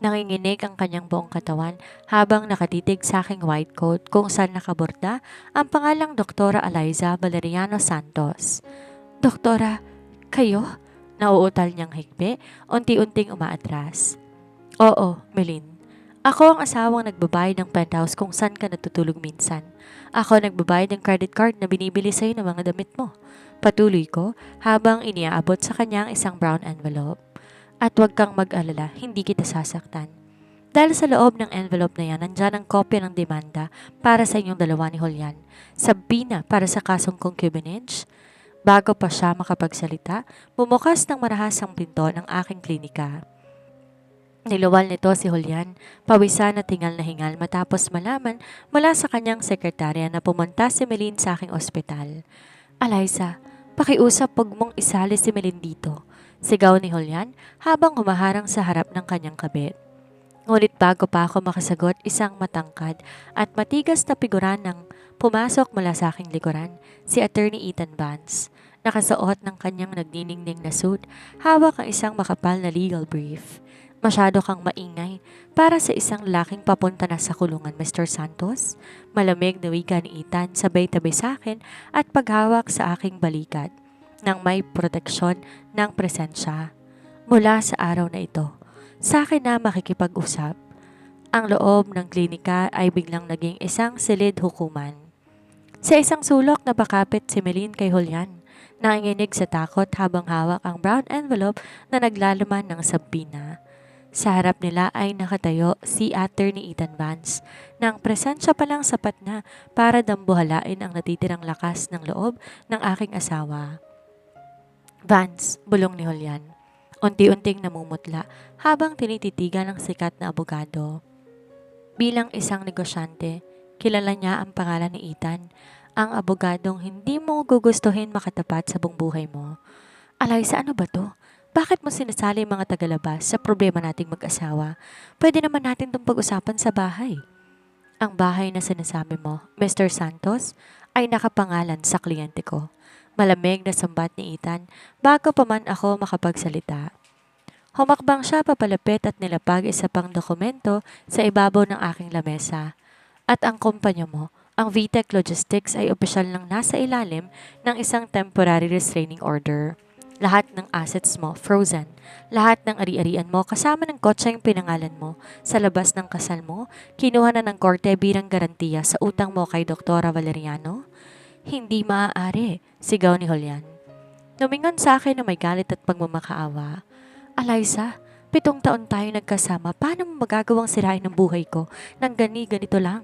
Nanginginig ang kanyang buong katawan habang nakatitig sa aking white coat kung saan nakaborda ang pangalang Doktora Eliza Valeriano Santos. Doktora, kayo? Nauutal niyang higpi, unti-unting umaatras. Oo, Melin. Ako ang asawang nagbabayad ng penthouse kung saan ka natutulog minsan. Ako nagbabayad ng credit card na binibili sa'yo ng mga damit mo. Patuloy ko habang iniaabot sa kanya ang isang brown envelope. At huwag kang mag-alala, hindi kita sasaktan. Dahil sa loob ng envelope na yan, nandyan ang kopya ng demanda para sa inyong dalawa ni Julian. Sabina para sa kasong concubinage. Bago pa siya makapagsalita, bumukas ng marahasang pinto ng aking klinika. Niluwal nito si Julian, pawisan at hingal na hingal matapos malaman mula sa kanyang sekretarya na pumunta si Melin sa aking ospital. Eliza, pakiusap pag mong isali si Melin dito. Sigaw ni Julian habang humaharang sa harap ng kanyang kabit. Ngunit bago pa ako makasagot, isang matangkad at matigas na figuran ng pumasok mula sa aking likuran, si Attorney Ethan Vance. Nakasuot ng kanyang nagniningning na suit, hawak ang isang makapal na legal brief. Masyado kang maingay para sa isang lalaking papunta na sa kulungan, Mr. Santos. Malamig na wika ni Ethan sabay tabi sa akin at paghawak sa aking balikat nang may proteksyon ng presensya. Mula sa araw na ito, sa akin na makikipag-usap. Ang loob ng klinika ay biglang naging isang silid hukuman. Sa isang sulok napakapit si Melin kay Julian. Nanginginig sa takot habang hawak ang brown envelope na naglalaman ng sabina. Sa harap nila ay nakatayo si Attorney Ethan Vance na ang presensya pa lang sapat na para dambuhalain ang natitirang lakas ng loob ng aking asawa. Vance, bulong ni Julian. Unti-unting namumutla habang tinititigan ng sikat na abogado. Bilang isang negosyante, kilala niya ang pangalan ni Ethan, ang abogadong hindi mo gugustuhin makatapat sa buong buhay mo. Eliza, ano ba to? Bakit mo sinasali mga tagalabas sa problema nating mag-asawa? Pwede naman natin itong pag-usapan sa bahay. Ang bahay na sinasabi mo, Mr. Santos, ay nakapangalan sa kliyente ko. Malamig na sambat ni Ethan bago pa man ako makapagsalita. Humakbang siya papalapit at nilapag isa pang dokumento sa ibabaw ng aking lamesa. At ang kumpanya mo, ang VTech Logistics ay opisyal lang nasa ilalim ng isang temporary restraining order. Lahat ng assets mo frozen. Lahat ng ari-arian mo kasama ng kotseng pinangalan mo sa labas ng kasal mo, kinuha na ng korte bilang garantiya sa utang mo kay Doktora Valeriano? Hindi maaari, sigaw ni Julian. Lumingon sa akin na may galit at pagmamakaawa. Eliza, 7 taon tayo nagkasama. Paano mo magagawang sirain ang buhay ko nang ganito lang?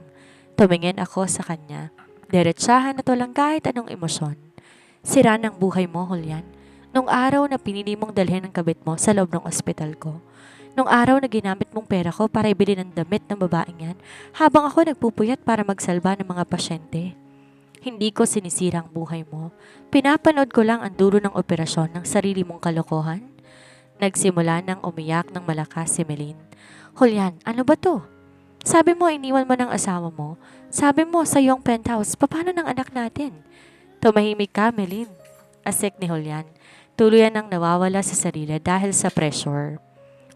Tumingin ako sa kanya. Diretsahan na to lang kahit anong emosyon. Sira ng buhay mo, Julian. Nung araw na pinili mong dalhin ang kabit mo sa loob ng ospital ko. Nung araw na ginamit mong pera ko para ibili ng damit ng babaeng yan, habang ako nagpupuyat para magsalba ng mga pasyente. Hindi ko sinisira ang buhay mo. Pinapanood ko lang ang dulo ng operasyon ng sarili mong kalokohan. Nagsimula nang umiyak ng malakas si Melin. Julian, ano ba to? Sabi mo iniwan mo ng asawa mo. Sabi mo sa iyong penthouse, paano ng anak natin? Tumahimik ka, Melin. Asik ni Julian. Tuluyan ang nawawala sa sarili dahil sa pressure.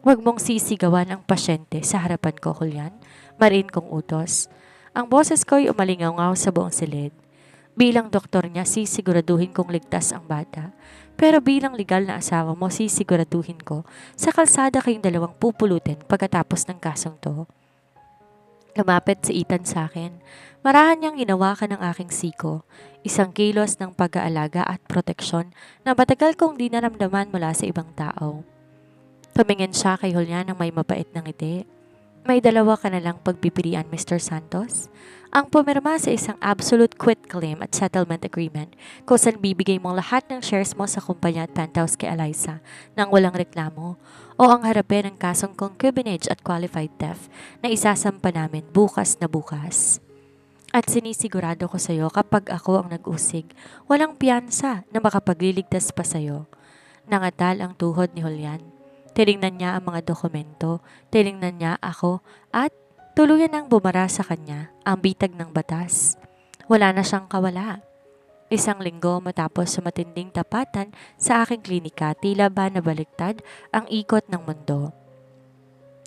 Huwag mong sisigawan ang pasyente sa harapan ko, Julian. Mariin kong utos. Ang boses ko'y umalingaw sa buong silid. Bilang doktor niya, sisiguraduhin kong ligtas ang bata. Pero bilang legal na asawa mo, sisiguraduhin ko sa kalsada kayong dalawang pupulutin pagkatapos ng kasong to. Lumapit si Ethan sa akin. Marahan niyang hinawakan ng aking siko. Isang kilos ng pag-aalaga at proteksyon na matagal kong di naramdaman mula sa ibang tao. Tumingin siya kay Julian ng may mapait na ngiti. May dalawa ka na lang pagpipilian, Mr. Santos. Ang pumirma sa isang absolute quit claim at settlement agreement kung saan bibigay mong lahat ng shares mo sa kumpanya at penthouse kay Eliza nang walang reklamo o ang harapin ng kasong concubinage at qualified theft na isasampa namin bukas na bukas. At sinisigurado ko sa iyo kapag ako ang nag-usig, walang piyansa na makapagliligtas pa sa iyo. Nangatal ang tuhod ni Julian. Tinignan niya ang mga dokumento, tinignan niya ako at tuluyan nang bumara sa kanya ang bitag ng batas. Wala na siyang kawala. 1 linggo matapos sa matinding tapatan sa aking klinika, tila ba nabaliktad ang ikot ng mundo.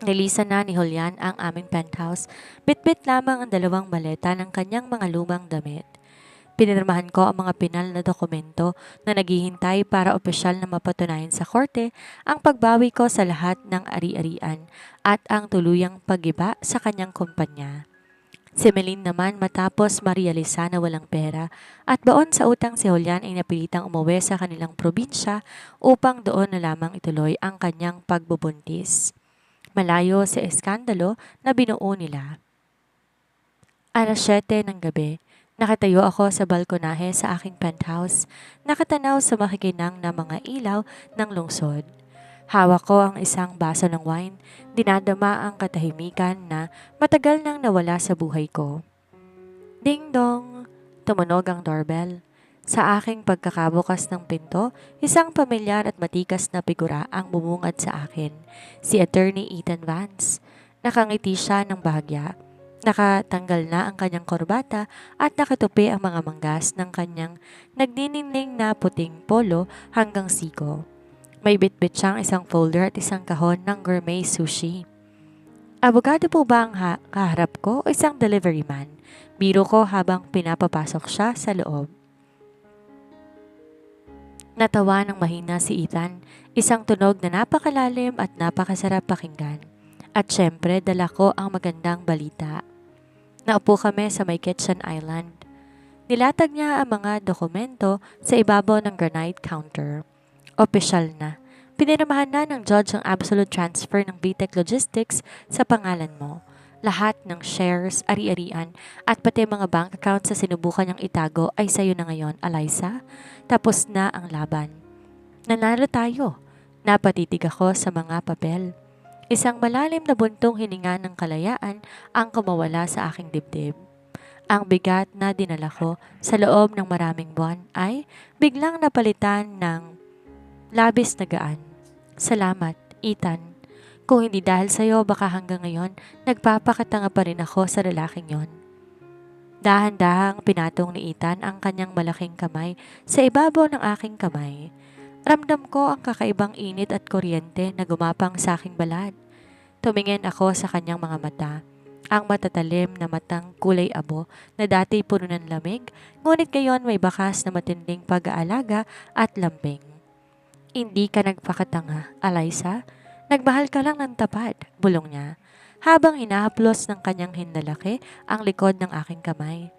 Nilisan na ni Julian ang aming penthouse, bitbit lamang ang 2 maleta ng kanyang mga lumang damit. Pinirmahan ko ang mga pinal na dokumento na naghihintay para opisyal na mapatunayan sa korte ang pagbawi ko sa lahat ng ari-arian at ang tuluyang pag-iba sa kanyang kumpanya. Si Melin naman matapos marealisa na walang pera at baon sa utang si Julian ay napilitang umuwi sa kanilang probinsya upang doon na lamang ituloy ang kanyang pagbubuntis. Malayo sa eskandalo na binuo nila. 7:00 ng gabi. Nakatayo ako sa balkonahe sa aking penthouse, nakatanaw sa makikinang na mga ilaw ng lungsod. Hawak ko ang isang baso ng wine, dinadama ang katahimikan na matagal nang nawala sa buhay ko. Ding dong! Tumunog ang doorbell. Sa aking pagkakabukas ng pinto, isang pamilyar at matikas na figura ang bumungad sa akin, si Attorney Ethan Vance. Nakangiti siya ng bahagya. Nakatanggal na ang kanyang korbata at nakatupi ang mga manggas ng kanyang nagniningning na puting polo hanggang siko. May bitbit siyang isang folder at isang kahon ng gourmet sushi. Abogado po ba ang kaharap ko o isang delivery man? Biro ko habang pinapapasok siya sa loob. Natawa ng mahina si Ethan, isang tunog na napakalalim at napakasarap pakinggan. At syempre dala ko ang magandang balita. Naupo kami sa may kitchen island. Nilatag niya ang mga dokumento sa ibabaw ng granite counter. Opisyal na. Pinirmahan na ng judge ang absolute transfer ng VTech Logistics sa pangalan mo. Lahat ng shares, ari-arian at pati mga bank accounts sa sinubukan niyang itago ay sayo na ngayon, Eliza. Tapos na ang laban. Nanalo tayo. Napatitig ako sa mga papel. Isang malalim na buntong hininga ng kalayaan ang kumawala sa aking dibdib. Ang bigat na dinala ko sa loob ng maraming buwan ay biglang napalitan ng labis na gaan. Salamat, Ethan. Kung hindi dahil sa iyo, baka hanggang ngayon nagpapakatanga pa rin ako sa lalaking yon. Dahan-dahang pinatong ni Ethan ang kanyang malaking kamay sa ibabaw ng aking kamay. Ramdam ko ang kakaibang init at kuryente na gumapang sa aking balat. Tumingin ako sa kanyang mga mata. ang matatalim na matang kulay abo na dati puno ng lamig, ngunit ngayon may bakas na matinding pag-aalaga at lambing. Hindi ka nagpakatanga, Eliza. Nagmahal ka lang ng tapat, bulong niya, habang hinahaplos ng kanyang hindalaki ang likod ng aking kamay.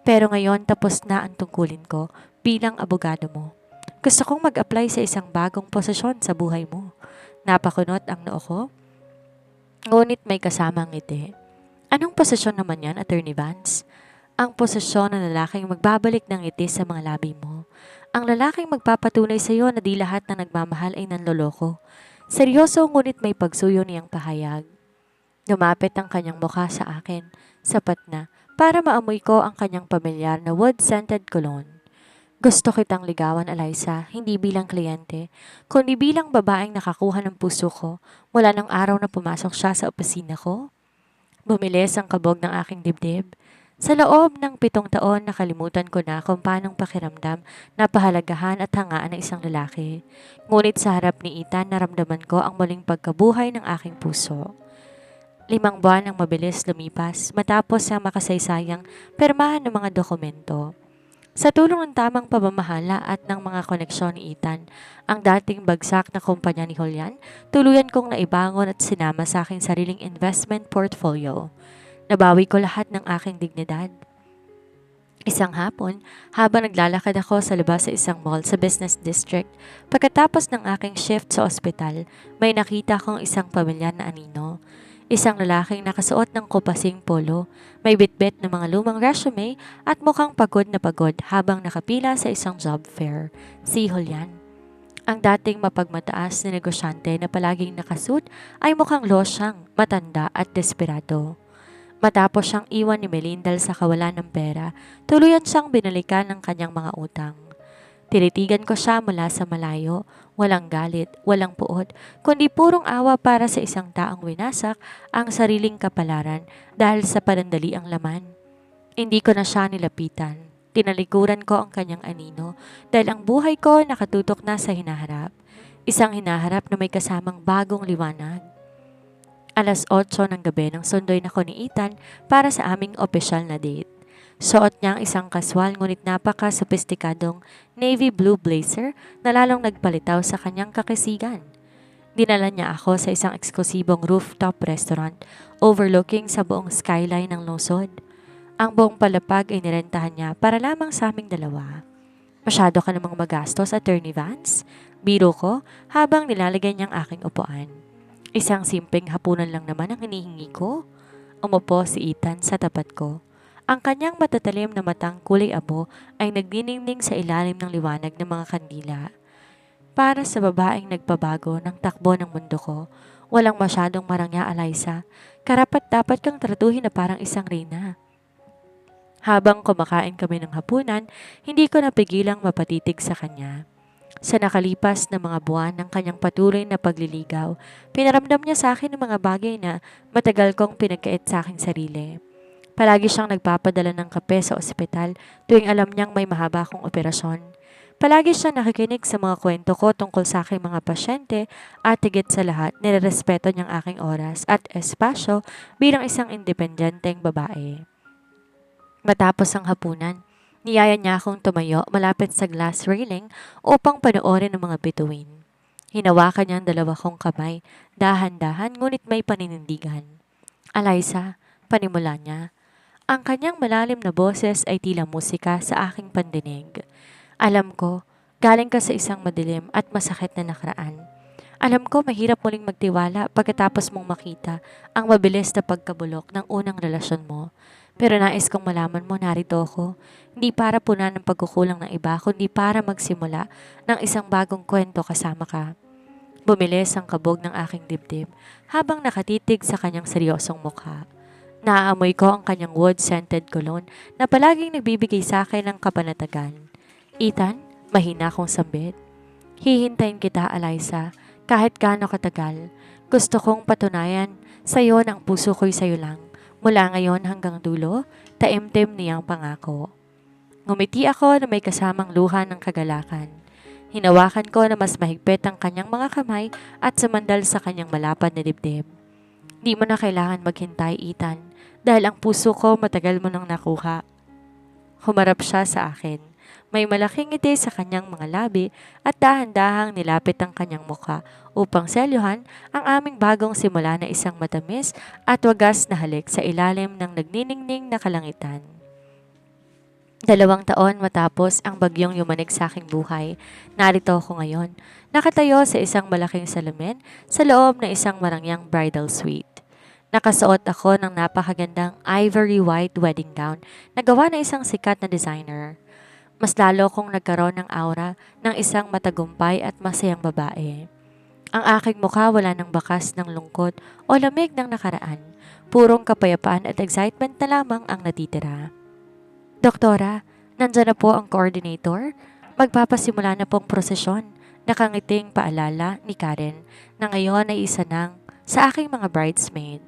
Pero ngayon tapos na ang tungkulin ko bilang abogado mo. Gusto kong mag-apply sa isang bagong posisyon sa buhay mo. Napakunot ang noo ko, ngunit may kasamang ngiti. Anong posisyon naman yan, Attorney Vance? Ang posisyon ng lalaking magbabalik ng ngiti sa mga labi mo. Ang lalaking magpapatunay sa iyo na di lahat na nagmamahal ay nanloloko. Seryoso ngunit may pagsuyo niyang pahayag. Lumapit ang kanyang mukha sa akin, sapat na, para maamoy ko ang kanyang pamilyar na wood-scented cologne. Gusto kitang ligawan, Eliza, hindi bilang kliyente, kundi bilang babaeng nakakuha ng puso ko mula ng araw na pumasok siya sa opisina ko. Bumilis ang kabog ng aking dibdib. Sa loob ng 7 taon, nakalimutan ko na kung paanong pakiramdam na pahalagahan at hangaan ng isang lalaki. Ngunit sa harap ni Ethan, naramdaman ko ang muling pagkabuhay ng aking puso. 5 buwan ang mabilis lumipas matapos ang makasaysayang permahan ng mga dokumento. Sa tulong ng tamang pamamahala at ng mga koneksyon ni Ethan, ang dating bagsak na kumpanya ni Julian, tuluyan kong naibangon at sinama sa aking sariling investment portfolio. Nabawi ko lahat ng aking dignidad. Isang hapon, habang naglalakad ako sa labas sa isang mall sa business district, pagkatapos ng aking shift sa ospital, may nakita kong isang pamilyar na anino. Isang lalaking nakasuot ng kupasing polo, may bitbit ng mga lumang resume at mukhang pagod na pagod habang nakapila sa isang job fair. Si Julian. Ang dating mapagmataas na negosyante na palaging nakasuot ay mukhang losyang, matanda at desperado. Matapos siyang iwan ni Melindal sa kawalan ng pera, tuluyan siyang binalikan ng kanyang mga utang. Tinitigan ko siya mula sa malayo, walang galit, walang puot, kundi purong awa para sa isang taong winasak ang sariling kapalaran dahil sa panandali ang laman. Hindi ko na siya nilapitan. Tinalikuran ko ang kanyang anino dahil ang buhay ko nakatutok na sa hinaharap. Isang hinaharap na may kasamang bagong liwanag. 8:00 ng gabi nang sunduin ako ni Ethan para sa aming opisyal na date. Suot niya ang isang kaswal ngunit napaka-sopistikadong navy blue blazer na lalong nagpalitaw sa kanyang kakisigan. Dinala niya ako sa isang eksklusibong rooftop restaurant overlooking sa buong skyline ng lungsod. Ang buong palapag ay nirentahan niya para lamang sa aming dalawa. Masyado ka namang magastos, Attorney Vance. Biro ko habang nilalagay niyang aking upuan. Isang simpleng hapunan lang naman ang hinihingi ko. Umupo si Ethan sa tapat ko. Ang kanyang matatalim na matang kulay abo ay nagniningning sa ilalim ng liwanag ng mga kandila. Para sa babaeng nagpabago ng takbo ng mundo ko, walang masyadong marangya, Eliza. Karapat-dapat kang tratuhin na parang isang reyna. Habang kumakain kami ng hapunan, hindi ko napigilang mapatitig sa kanya. Sa nakalipas na mga buwan ng kanyang patuloy na pagliligaw, pinaramdam niya sa akin ang mga bagay na matagal kong pinagkait sa aking sarili. Palagi siyang nagpapadala ng kape sa ospital tuwing alam niyang may mahaba akong operasyon. Palagi siyang nakikinig sa mga kwento ko tungkol sa aking mga pasyente at higit sa lahat, nirerespeto niyang aking oras at espasyo bilang isang independenteng babae. Matapos ang hapunan, niyaya niya akong tumayo malapit sa glass railing upang panoorin ang mga bituin. Hinawakan niya ang 2 kong kamay, dahan-dahan ngunit may paninindigan. Eliza, panimula niya. Ang kanyang malalim na boses ay tila musika sa aking pandinig. Alam ko, galing ka sa isang madilim at masakit na nakaraan. Alam ko mahirap muling magtiwala pagkatapos mong makita ang mabilis na pagkabulok ng unang relasyon mo. Pero nais kong malaman mo narito ako, hindi para punan ng pagkukulang ng iba, kundi para magsimula ng isang bagong kwento kasama ka. Bumilis ang kabog ng aking dibdib habang nakatitig sa kanyang seryosong mukha. Naaamoy ko ang kanyang wood-scented cologne na palaging nagbibigay sa akin ng kapanatagan. Ethan, mahina akong sambit. Hihintayin kita, Eliza, kahit gaano katagal. Gusto kong patunayan sa iyo na ang puso ko'y sa iyo lang. Mula ngayon hanggang dulo, taimtim niyang pangako. Ngumiti ako na may kasamang luha ng kagalakan. Hinawakan ko na mas mahigpit ang kanyang mga kamay at sumandal sa kanyang malapad na dibdib. Di mo na kailangan maghintay, Ethan. Dahil ang puso ko matagal mo nang nakuha. Humarap siya sa akin. May malaking ngiti sa kanyang mga labi at dahan-dahang nilapit ang kanyang mukha upang selyuhan ang aming bagong simula na isang matamis at wagas na halik sa ilalim ng nagniningning na kalangitan. 2 taon matapos ang bagyong yumanig sa aking buhay, narito ako ngayon, nakatayo sa isang malaking salamin sa loob ng isang marangyang bridal suite. Nakasuot ako ng napakagandang ivory white wedding gown na gawa ng isang sikat na designer. Mas lalo kong nagkaroon ng aura ng isang matagumpay at masayang babae. Ang aking mukha wala ng bakas ng lungkot o lamig ng nakaraan. Purong kapayapaan at excitement na lamang ang natitira. Doktora, nandyan na po ang coordinator. Magpapasimula na pong prosesyon. Nakangiting paalala ni Karen na ngayon ay isa nang sa aking mga bridesmaid.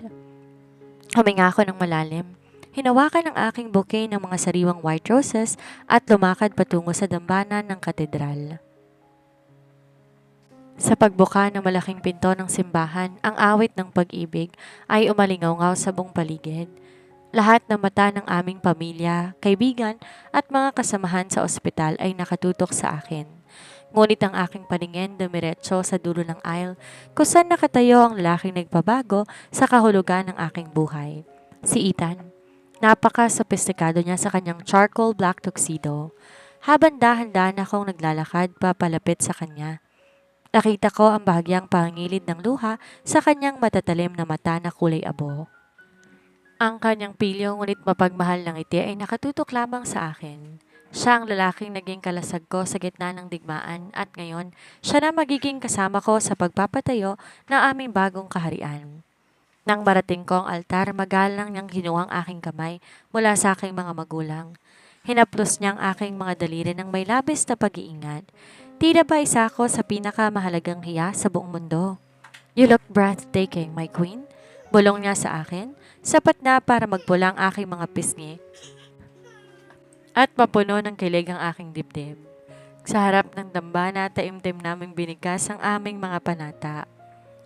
Huminga ako ng malalim. Hinawakan ang aking bouquet ng mga sariwang white roses at lumakad patungo sa dambana ng katedral. Sa pagbuka ng malaking pinto ng simbahan, ang awit ng pag-ibig ay umalingaw-ngaw sa buong paligid. Lahat ng mata ng aming pamilya, kaibigan at mga kasamahan sa ospital ay nakatutok sa akin. Ngunit ang aking paningin dumiretso sa dulo ng aisle kung saan nakatayo ang lalaking nagpabago sa kahulugan ng aking buhay. Si Ethan. Napaka-sophisticado niya sa kanyang charcoal black tuxedo. Habang dahan-dahan akong naglalakad papalapit sa kanya, nakita ko ang bahagyang pangilid ng luha sa kanyang matatalim na mata na kulay abo. Ang kanyang pilyo ngunit mapagmahal ng ngiti ay nakatutok lamang sa akin. Siya ang lalaking naging kalasag ko sa gitna ng digmaan at ngayon siya na magiging kasama ko sa pagpapatayo ng aming bagong kaharian. Nang marating ko ang altar, magalang niyang hinuwang aking kamay mula sa aking mga magulang. Hinaplos niya ang aking mga daliri ng may labis na pag-iingat. Tila ba isa ako sa pinakamahalagang hiya sa buong mundo. You look breathtaking, my queen. Bulong niya sa akin, sapat na para magpula ang aking mga pisngi at mapuno ng kilig ang aking dibdib. Sa harap ng dambana, taimtim naming binigkas ang aming mga panata.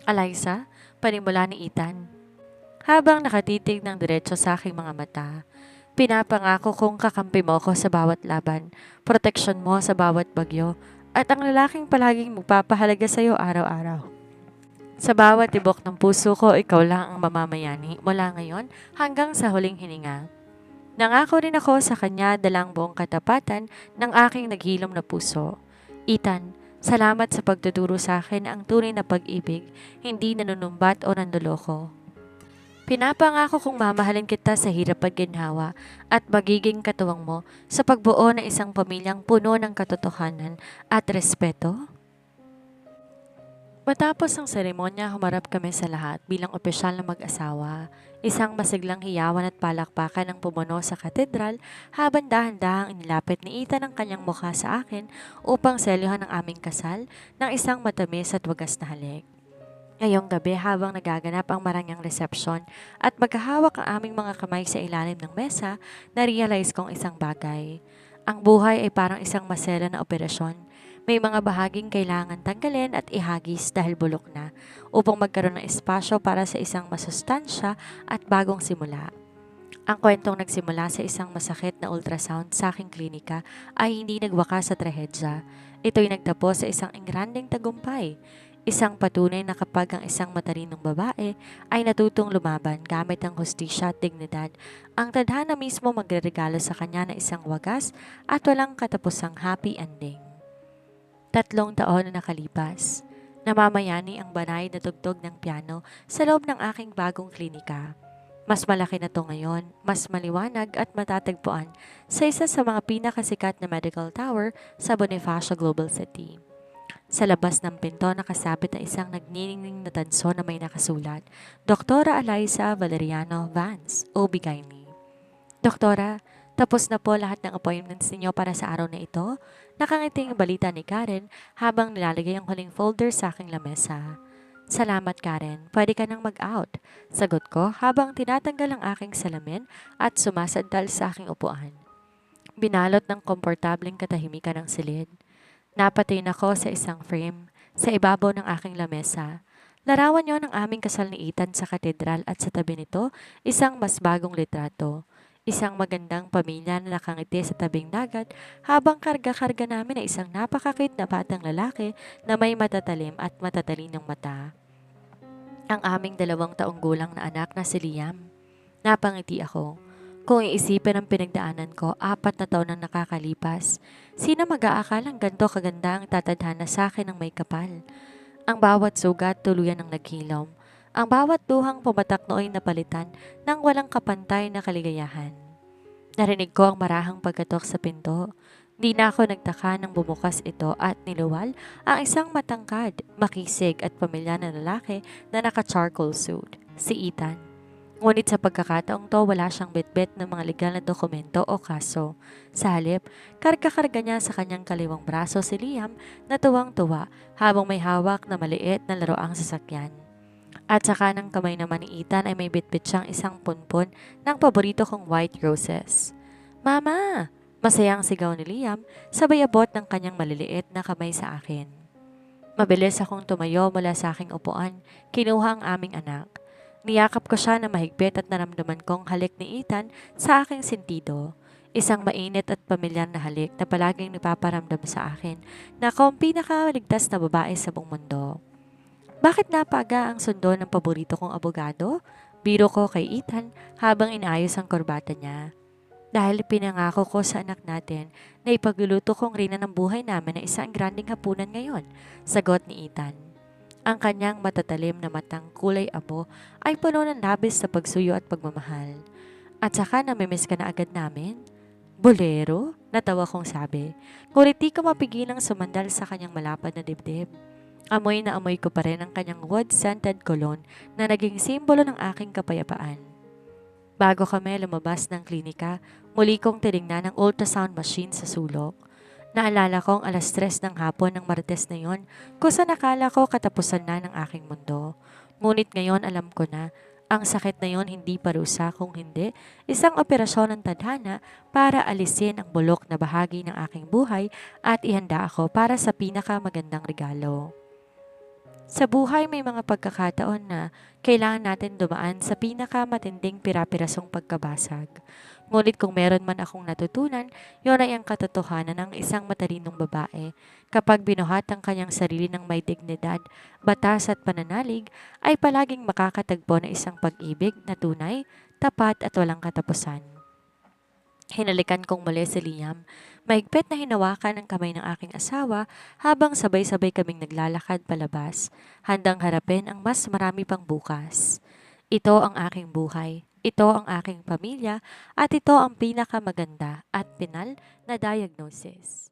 Eliza, panimula ni Ethan. Habang nakatitig ng diretso sa aking mga mata, pinapangako kong kakampi mo ko sa bawat laban, proteksyon mo sa bawat bagyo, at ang lalaking palaging magpapahalaga sa iyo araw-araw. Sa bawat tibok ng puso ko, ikaw lang ang mamamayani mula ngayon hanggang sa huling hininga. Nangako rin ako sa kanya dalang buong katapatan ng aking naghilom na puso. Ethan, salamat sa pagtuturo sa akin ang tunay na pag-ibig, hindi nanunumbat o nanduloko. Pinapangako kong mamahalin kita sa hirap at ginhawa at magiging katuwang mo sa pagbuo ng isang pamilyang puno ng katotohanan at respeto. Matapos ang seremonya, humarap kami sa lahat bilang opisyal na mag-asawa. Isang masiglang hiyawan at palakpakan ang pumuno sa katedral habang dahan-dahang inilapit ni Ethan ang kanyang mukha sa akin upang selyuhan ang aming kasal ng isang matamis at wagas na halik. Ngayong gabi habang nagaganap ang marangyang resepsyon at magkahawak ang aming mga kamay sa ilalim ng mesa, na-realize kong isang bagay. Ang buhay ay parang isang masela na operasyon. May mga bahaging kailangan tanggalin at ihagis dahil bulok na upang magkaroon ng espasyo para sa isang masustansya at bagong simula. Ang kwentong nagsimula sa isang masakit na ultrasound sa aking klinika ay hindi nagwakas sa trahedya. Ito'y nagtapos sa isang engrandeng tagumpay. Isang patunay na kapag ang isang matalinong babae ay natutong lumaban gamit ang hustisya at dignidad, ang tadhana mismo magreregalo sa kanya na isang wagas at walang katapusang happy ending. 3 taon na nakalipas. Namamayani ang banay na tugtog ng piano sa loob ng aking bagong klinika. Mas malaki na to ngayon, mas maliwanag at matatagpuan sa isa sa mga pinakasikat na medical tower sa Bonifacio Global City. Sa labas ng pinto nakasabit ang isang nagniningning na tanso na may nakasulat, Doktora Eliza Valeriano Vance, OB-GYN. Doktora, tapos na po lahat ng appointments ninyo para sa araw na ito. Nakangiting balita ni Karen habang nilalagay ang huling folder sa aking lamesa. Salamat Karen, pwede ka nang mag-out. Sagot ko habang tinatanggal ang aking salamin at sumasandal sa aking upuan. Binalot ng komportableng katahimikan ng silid. Napatingin ako sa isang frame sa ibabaw ng aking lamesa. Larawan yon ng aming kasal ni Ethan sa katedral at sa tabi nito, isang mas bagong litrato. Isang magandang pamilya na nakangiti sa tabing dagat habang karga-karga namin ay isang napakakit na batang lalaki na may matatalim at matatalinong mata. Ang aming 2 taong gulang na anak na si Liam. Napangiti ako. Kung iisipin ang pinagdaanan ko, 4 na taon ang nakakalipas. Sino mag-aakalang ganito kaganda ang tatadhana sa akin ng may kapal? Ang bawat sugat tuluyan ng naghilom. Ang bawat duhang pumatak nooy napalitan ng walang kapantay na kaligayahan. Narinig ko ang marahang pagkatok sa pinto. Di na ako nagtaka nang bumukas ito at niluwal ang isang matangkad, makisig at pamilya na lalaki na naka-charcoal suit, si Ethan. Ngunit sa pagkakataong to, wala siyang bitbit ng mga legal na dokumento o kaso. Sa halip, karga-karga niya sa kanyang kaliwang braso si Liam na tuwang-tuwa habang may hawak na maliit na laroang sasakyan. At sa kanang kamay naman ni Ethan ay may bitbit siyang isang punpon ng paborito kong white roses. Mama! Masayang sigaw ni Liam, sabay abot ng kanyang maliliit na kamay sa akin. Mabilis akong tumayo mula sa aking upuan, kinuha ang aming anak. Niyakap ko siya na mahigpit at naramdaman kong halik ni Ethan sa aking sentido. Isang mainit at pamilyar na halik na palaging napaparamdam sa akin na ako ang pinakaligtas na babae sa buong mundo. Bakit napaga ang sundo ng paborito kong abogado? Biro ko kay Ethan habang inaayos ang korbata niya. Dahil pinangako ko sa anak natin na ipagluluto kong rina ng buhay namin ng isang granding hapunan ngayon, sagot ni Ethan. Ang kanyang matatalim na matang kulay abo ay puno ng labis sa pagsuyo at pagmamahal. At saka namimiss ka na agad namin? Bolero? Natawa kong sabi. Ngunit di ko mapigilang sumandal sa kanyang malapad na dibdib. Amoy na amoy ko pa rin ang kanyang wood-scented cologne na naging simbolo ng aking kapayapaan. Bago kami lumabas ng klinika, muli kong tinignan ang ultrasound machine sa sulok. Naalala kong 3:00 ng hapon ng Martes na yon, kung saan nakala ko katapusan na ng aking mundo. Ngunit ngayon alam ko na, ang sakit na yon hindi parusa kung hindi isang operasyon ng tadhana para alisin ang bulok na bahagi ng aking buhay at ihanda ako para sa pinakamagandang regalo. Sa buhay may mga pagkakataon na kailangan natin dumaan sa pinakamatinding pira-pirasong pagkabasag. Ngunit kung meron man akong natutunan, yon ay ang katotohanan ng isang matalinong babae. Kapag binuhat ang kanyang sarili ng may dignidad, batas at pananalig, ay palaging makakatagpo ng isang pag-ibig na tunay, tapat at walang katapusan. Hinalikan kong muli si Liam. Mahigpit na hinawakan ang kamay ng aking asawa habang sabay-sabay kaming naglalakad palabas, handang harapin ang mas marami pang bukas. Ito ang aking buhay, ito ang aking pamilya, at ito ang pinakamaganda at pinal na diagnosis.